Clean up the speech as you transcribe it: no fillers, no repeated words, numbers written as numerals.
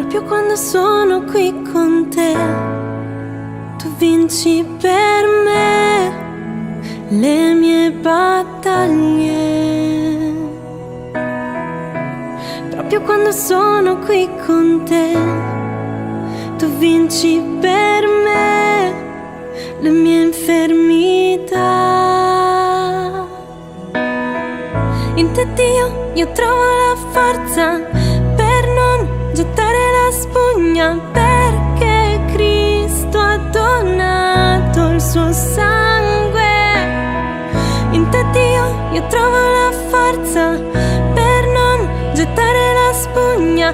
proprio quando sono qui con te. Tu vinci per me le mie battaglie. Proprio quando sono qui con te, tu vinci per me le mie infermità. In te Dio io trovo la forza per non gettare la spugna, perché Cristo ha donato il suo sangue. In te Dio io trovo la forza per non gettare la spugna,